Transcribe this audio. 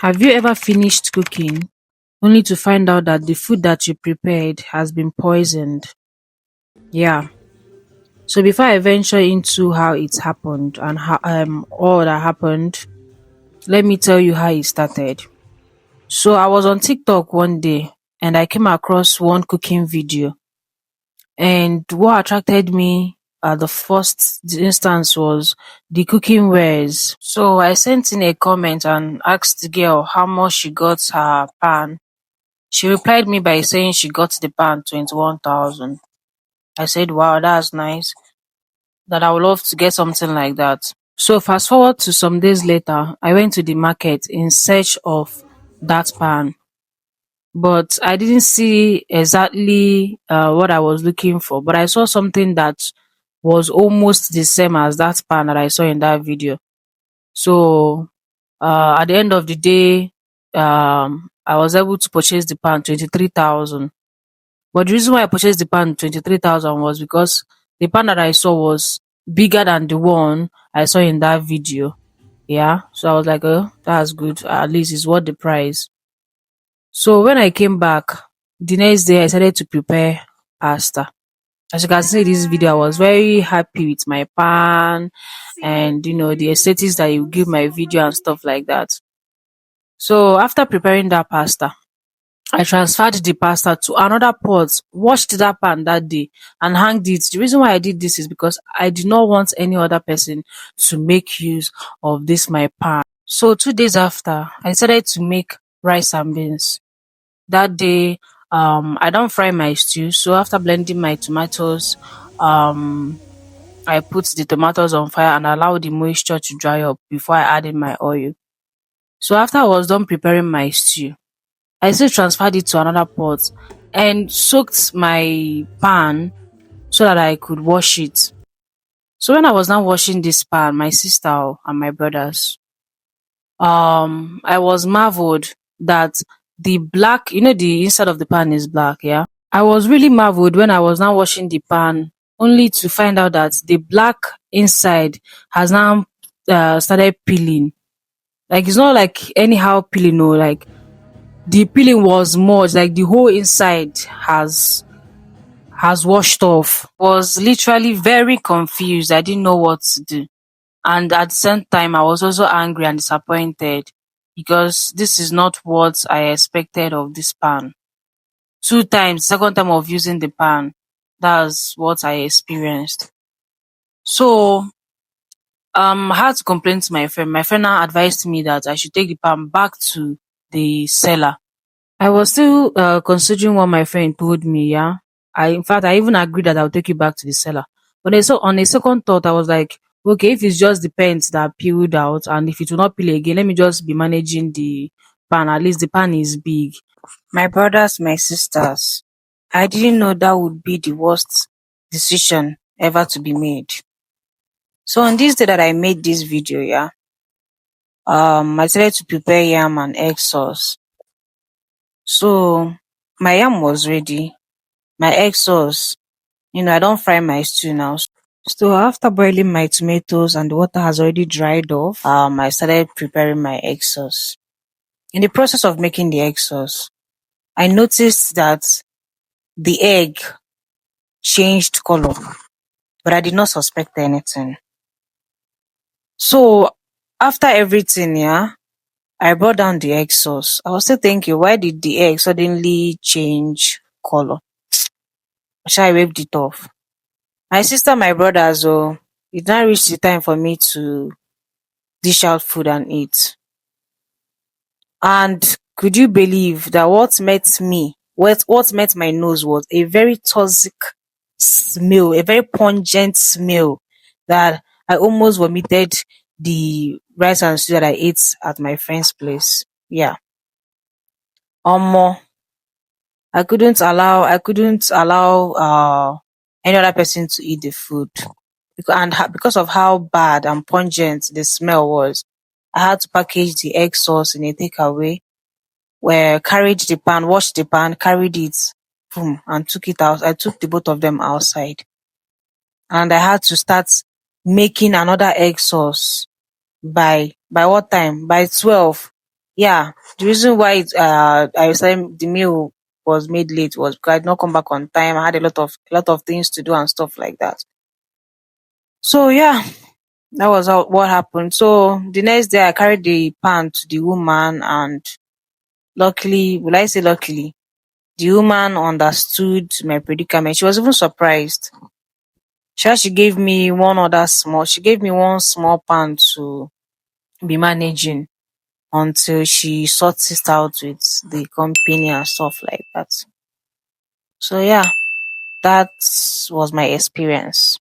Have you ever finished cooking only to find out that the food that you prepared has been poisoned? Yeah. So before I venture into how it happened and how all that happened, let me tell you how it started. So I was on TikTok one day and I came across one cooking video, and what attracted me at the first instance was the cooking wares. So I sent in a comment and asked the girl how much she got her pan. She replied me by saying she got the pan 21,000. I said, wow, that's nice. That I would love to get something like that. So fast forward to some days later, I went to the market in search of that pan, but I didn't see exactly what I was looking for. But I saw something that was almost the same as that pan that I saw in that video. So at the end of the day, I was able to purchase the pan 23,000. But the reason why I purchased the pan 23,000 was because the pan that I saw was bigger than the one I saw in that video. Yeah. So I was like, oh, that's good. At least it's worth the price. So when I came back, the next day I started to prepare pasta. As you can see in this video, I was very happy with my pan and the aesthetics that you give my video and stuff like that. So after preparing that pasta, I transferred the pasta to another pot, washed that pan that day, and hanged it. The reason why I did this is because I did not want any other person to make use of this my pan. So 2 days after, I decided to make rice and beans. That day, I don't fry my stew. So after blending my tomatoes, I put the tomatoes on fire and allowed the moisture to dry up before I added my oil. So after I was done preparing my stew, I still transferred it to another pot and soaked my pan so that I could wash it. So when I was now washing this pan, my sister and my brothers, I was marveled that the black, the inside of the pan is black, yeah. I was really marveled when I was now washing the pan, only to find out that the black inside has now started peeling. Like it's not like anyhow peeling, no, like the peeling was much, like the whole inside has washed off. Was literally very confused. I didn't know what to do. And at the same time, I was also angry and disappointed because this is not what I expected of this pan. 2 times, second time of using the pan, that's what I experienced. So I had to complain to my friend. My friend now advised me that I should take the pan back to the seller. I was still considering what my friend told me, yeah. In fact, I even agreed that I'll take it back to the seller. But then, so on a second thought, I was like, okay, if it's just the pens that peeled out and if it will not peel again, let me just be managing the pan. At least the pan is big. My brothers, my sisters, I didn't know that would be the worst decision ever to be made. So on this day that I made this video, yeah, I decided to prepare yam and egg sauce. So my yam was ready. My egg sauce, I don't fry my stew now. So after boiling my tomatoes and the water has already dried off, I started preparing my egg sauce. In the process of making the egg sauce, I noticed that the egg changed color, but I did not suspect anything. So after everything, yeah, I brought down the egg sauce. I was still thinking, why did the egg suddenly change color? I waved it off. My sister, my brothers, it now reached the time for me to dish out food and eat. And could you believe that what met my nose was a very toxic smell, a very pungent smell that I almost vomited the rice and stew that I ate at my friend's place. Yeah. Omo, I couldn't allow any other person to eat the food because of how bad and pungent the smell was. I had to package the egg sauce in a takeaway, where carried the pan, washed the pan, carried it, boom, and took it out. I took the both of them outside, and I had to start making another egg sauce by what time? By 12. Yeah, the reason why I said the meal was made late was because I did not come back on time. I had a lot of things to do and stuff like that. So yeah, that was what happened. So the next day, I carried the pan to the woman, and luckily, will I say luckily, the woman understood my predicament. She was even surprised. She gave me one other small. She gave me one small pan to be managing until she sorts it out with the company and stuff like that. So yeah, that was my experience.